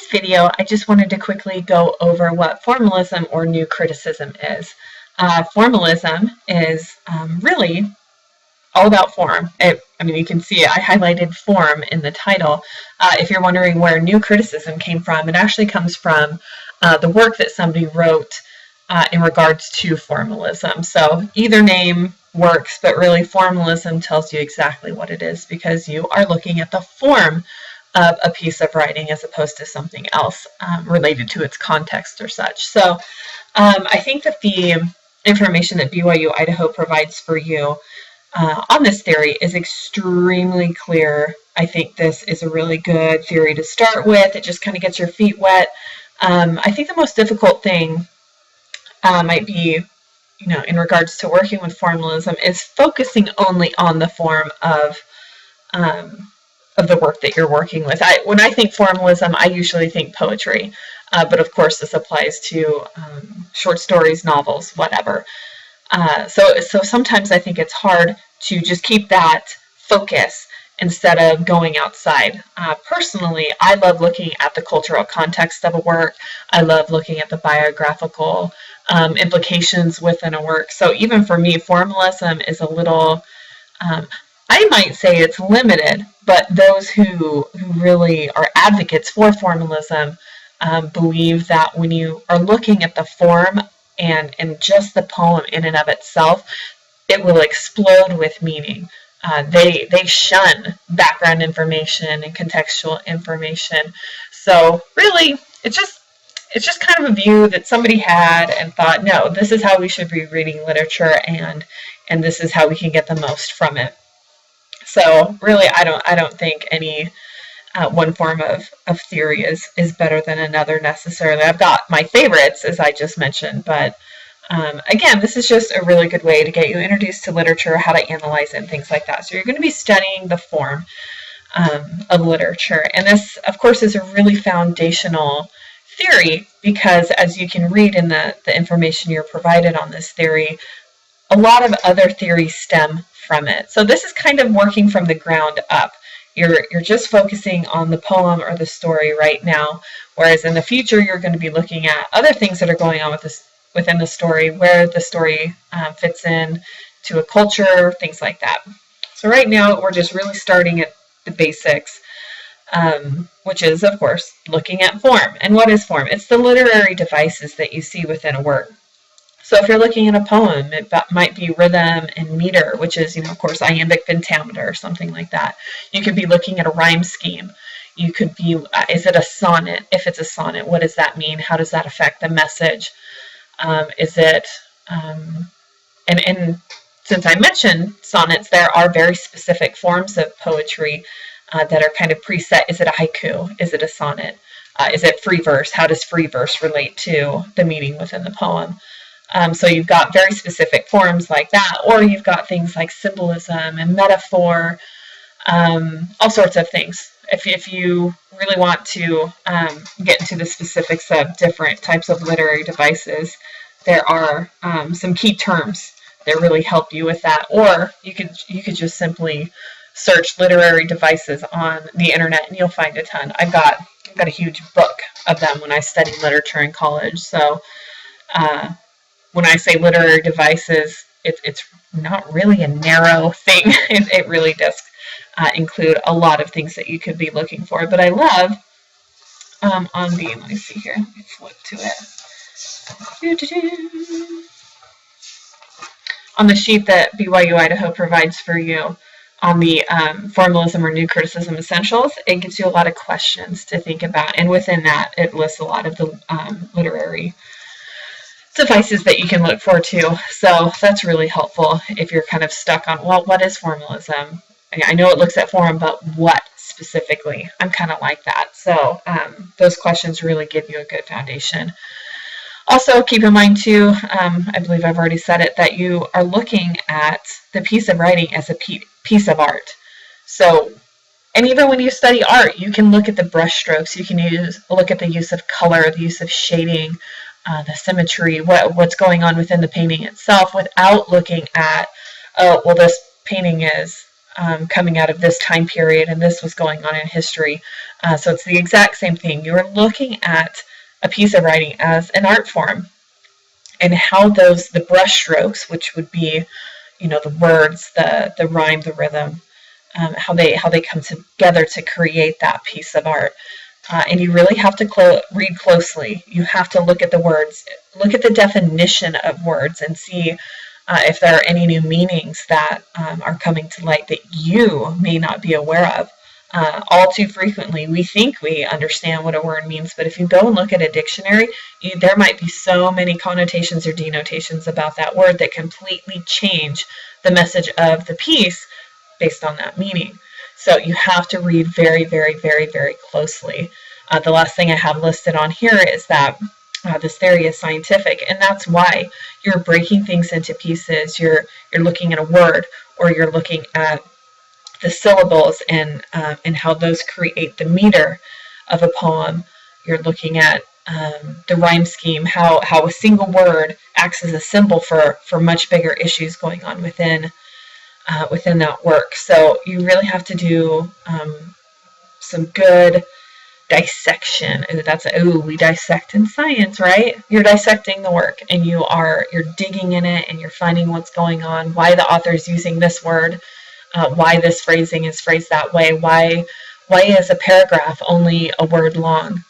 video, I just wanted to quickly go over what formalism or new criticism is. Formalism is really all about form. You can see it. I highlighted form in the title. If you're wondering where new criticism came from, it actually comes from the work that somebody wrote in regards to formalism. So either name works, but really formalism tells you exactly what it is because you are looking at the form of a piece of writing as opposed to something else related to its context or such. So I think that the information that BYU Idaho provides for you on this theory is extremely clear. I think this is a really good theory to start with. It just kind of gets your feet wet. I think the most difficult thing might be, in regards to working with formalism, is focusing only on the form of the work that you're working with. When I think formalism, I usually think poetry, but of course this applies to short stories, novels, whatever. So sometimes I think it's hard to just keep that focus instead of going outside. Personally, I love looking at the cultural context of a work. I love looking at the biographical implications within a work. So even for me, formalism is a little, I might say it's limited, but those who really are advocates for formalism believe that when you are looking at the form and just the poem in and of itself, it will explode with meaning. They shun background information and contextual information. So really, it's just kind of a view that somebody had and thought, no, this is how we should be reading literature, and this is how we can get the most from it. So really, I don't think any one form of theory is better than another necessarily. I've got my favorites, as I just mentioned, but again, this is just a really good way to get you introduced to literature, how to analyze it, and things like that. So you're going to be studying the form of literature. And this, of course, is a really foundational theory because, as you can read in the information you're provided on this theory, a lot of other theories stem from it. So this is kind of working from the ground up. You're just focusing on the poem or the story right now, whereas in the future you're going to be looking at other things that are going on within the story, where the story fits in to a culture, things like that. So right now we're just really starting at the basics, which is, of course, looking at form. And what is form? It's the literary devices that you see within a work. So if you're looking at a poem, it might be rhythm and meter, which is, of course, iambic pentameter or something like that. You could be looking at a rhyme scheme. You could be, is it a sonnet? If it's a sonnet, what does that mean? How does that affect the message? Is it, and since I mentioned sonnets, there are very specific forms of poetry that are kind of preset. Is it a haiku? Is it a sonnet? Is it free verse? How does free verse relate to the meaning within the poem? So you've got very specific forms like that, or you've got things like symbolism and metaphor, all sorts of things. If you really want to get into the specifics of different types of literary devices, there are some key terms that really help you with that. Or you could just simply search literary devices on the internet and you'll find a ton. I've got a huge book of them when I studied literature in college. So when I say literary devices, it's not really a narrow thing. It really does include a lot of things that you could be looking for. But I love let me see here, let me flip to it. On the sheet that BYU Idaho provides for you on the formalism or new criticism essentials, it gives you a lot of questions to think about. And within that, it lists a lot of the literary devices that you can look for too. So that's really helpful if you're kind of stuck on, well, what is formalism? I know it looks at form, but what specifically? I'm kind of like that. So those questions really give you a good foundation. Also, keep in mind too, I believe I've already said it, that you are looking at the piece of writing as a piece of art. So, and even when you study art, you can look at the brush strokes, you can look at the use of color, the use of shading, the symmetry, what's going on within the painting itself, without looking at, oh, well, this painting is coming out of this time period, and this was going on in history. So it's the exact same thing. You're looking at a piece of writing as an art form, and how the brush strokes, which would be, the words, the rhyme, the rhythm, how they come together to create that piece of art. And you really have to read closely. You have to look at the words, look at the definition of words, and see if there are any new meanings that are coming to light that you may not be aware of. All too frequently, we think we understand what a word means, but if you go and look at a dictionary, there might be so many connotations or denotations about that word that completely change the message of the piece based on that meaning. So you have to read very, very, very, very closely. The last thing I have listed on here is that this theory is scientific, and that's why you're breaking things into pieces. You're looking at a word, or you're looking at the syllables and how those create the meter of a poem. You're looking at the rhyme scheme, how a single word acts as a symbol for much bigger issues going on within that work. So you really have to do some good dissection. We dissect in science, right? You're dissecting the work, and you're digging in it, and you're finding what's going on, why the author is using this word, why this phrasing is phrased that way, why is a paragraph only a word long.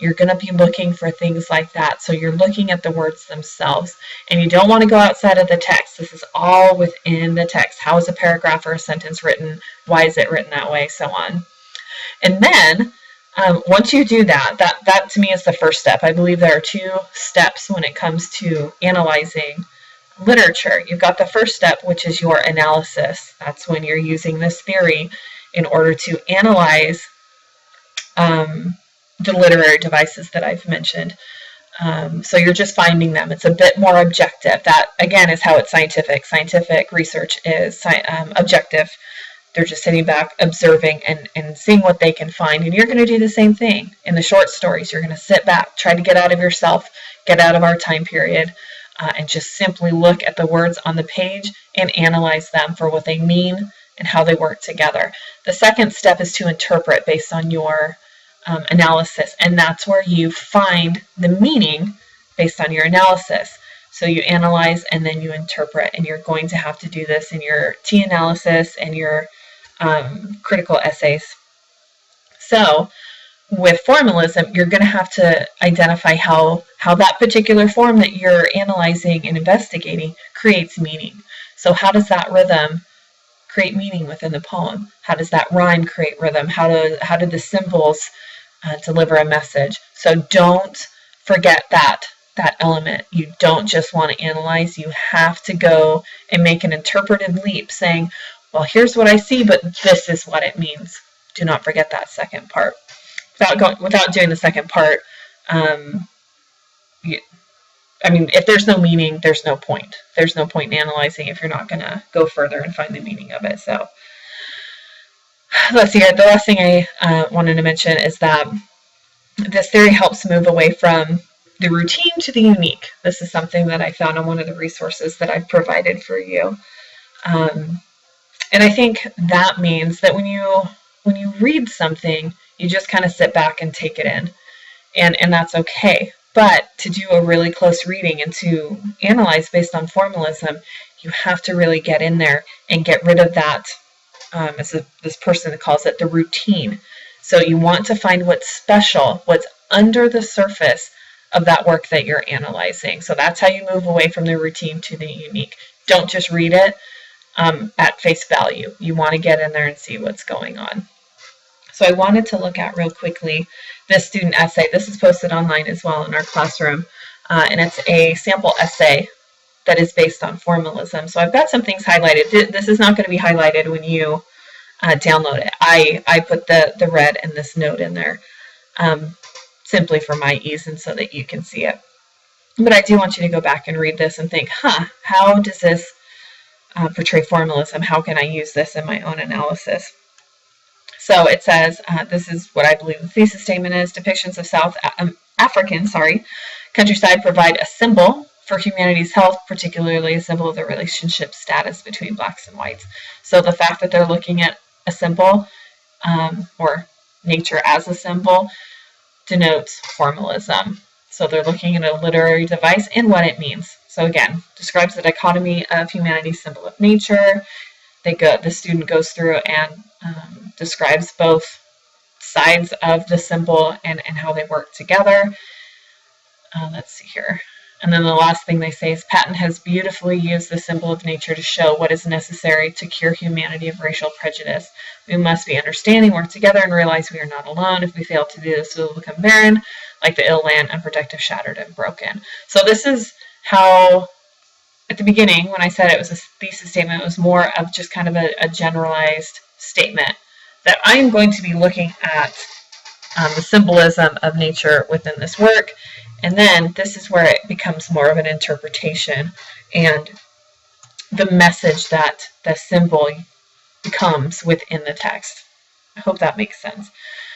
You're going to be looking for things like that. So you're looking at the words themselves, and you don't want to go outside of the text. This is all within the text. How is a paragraph or a sentence written? Why is it written that way? So on. And then once you do that to me is the first step. I believe there are two steps when it comes to analyzing literature. You've got the first step, which is your analysis. That's when you're using this theory in order to analyze the literary devices that I've mentioned. So you're just finding them. It's a bit more objective. That, again, is how it's scientific. Scientific research is objective. They're just sitting back, observing, and seeing what they can find. And you're going to do the same thing. In the short stories, you're going to sit back, try to get out of yourself, get out of our time period, and just simply look at the words on the page and analyze them for what they mean and how they work together. The second step is to interpret based on your analysis, and that's where you find the meaning based on your analysis. So you analyze and then you interpret, and you're going to have to do this in your T-analysis and your critical essays. So with formalism, you're going to have to identify how that particular form that you're analyzing and investigating creates meaning. So how does that rhythm create meaning within the poem? How does that rhyme create rhythm? How do the symbols deliver a message? So don't forget that element. You don't just want to analyze. You have to go and make an interpretive leap saying, well, here's what I see, but this is what it means. Do not forget that second part. Without doing the second part, if there's no meaning, there's no point. There's no point in analyzing if you're not going to go further and find the meaning of it. So let's see. The last thing I wanted to mention is that this theory helps move away from the routine to the unique. This is something that I found on one of the resources that I've provided for you. And I think that means that when you read something, you just kind of sit back and take it in. And that's okay. But to do a really close reading and to analyze based on formalism, you have to really get in there and get rid of that, as this person calls it, the routine. So you want to find what's special, what's under the surface of that work that you're analyzing. So that's how you move away from the routine to the unique. Don't just read it at face value. You want to get in there and see what's going on. So I wanted to look at real quickly this student essay. This is posted online as well in our classroom, and it's a sample essay that is based on formalism. So I've got some things highlighted. This is not going to be highlighted when you download it. I put the red and this note in there simply for my ease and so that you can see it. But I do want you to go back and read this and think, how does this portray formalism? How can I use this in my own analysis? So it says, this is what I believe the thesis statement is: depictions of South African countryside provide a symbol for humanity's health, particularly a symbol of the relationship status between blacks and whites. So the fact that they're looking at a symbol, or nature as a symbol, denotes formalism. So they're looking at a literary device and what it means. So again, describes the dichotomy of humanity's symbol of nature. The student goes through and describes both sides of the symbol and how they work together. Let's see here. And then the last thing they say is Patton has beautifully used the symbol of nature to show what is necessary to cure humanity of racial prejudice. We must be understanding, work together, and realize we are not alone. If we fail to do this, we will become barren, like the ill land, unprotected, shattered, and broken. So this is how, at the beginning, when I said it was a thesis statement, it was more of just kind of a generalized statement that I am going to be looking at the symbolism of nature within this work. And then this is where it becomes more of an interpretation and the message that the symbol becomes within the text. I hope that makes sense.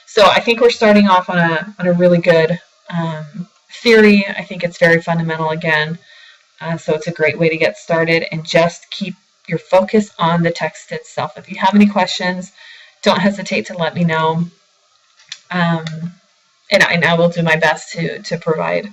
So I think we're starting off on a really good theory. I think it's very fundamental again. So it's a great way to get started, and just keep your focus on the text itself. If you have any questions, don't hesitate to let me know. And I will do my best to provide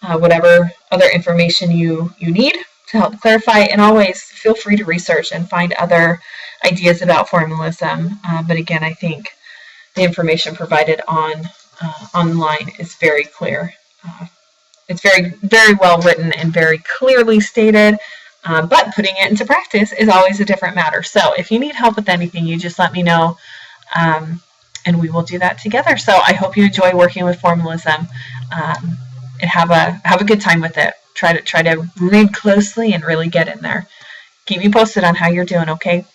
whatever other information you need to help clarify. And always feel free to research and find other ideas about formalism. But again, I think the information provided online is very clear. It's very, very well written and very clearly stated. But putting it into practice is always a different matter. So if you need help with anything, you just let me know. And we will do that together. So I hope you enjoy working with formalism, and have a good time with it. Try to read closely and really get in there. Keep me posted on how you're doing, okay?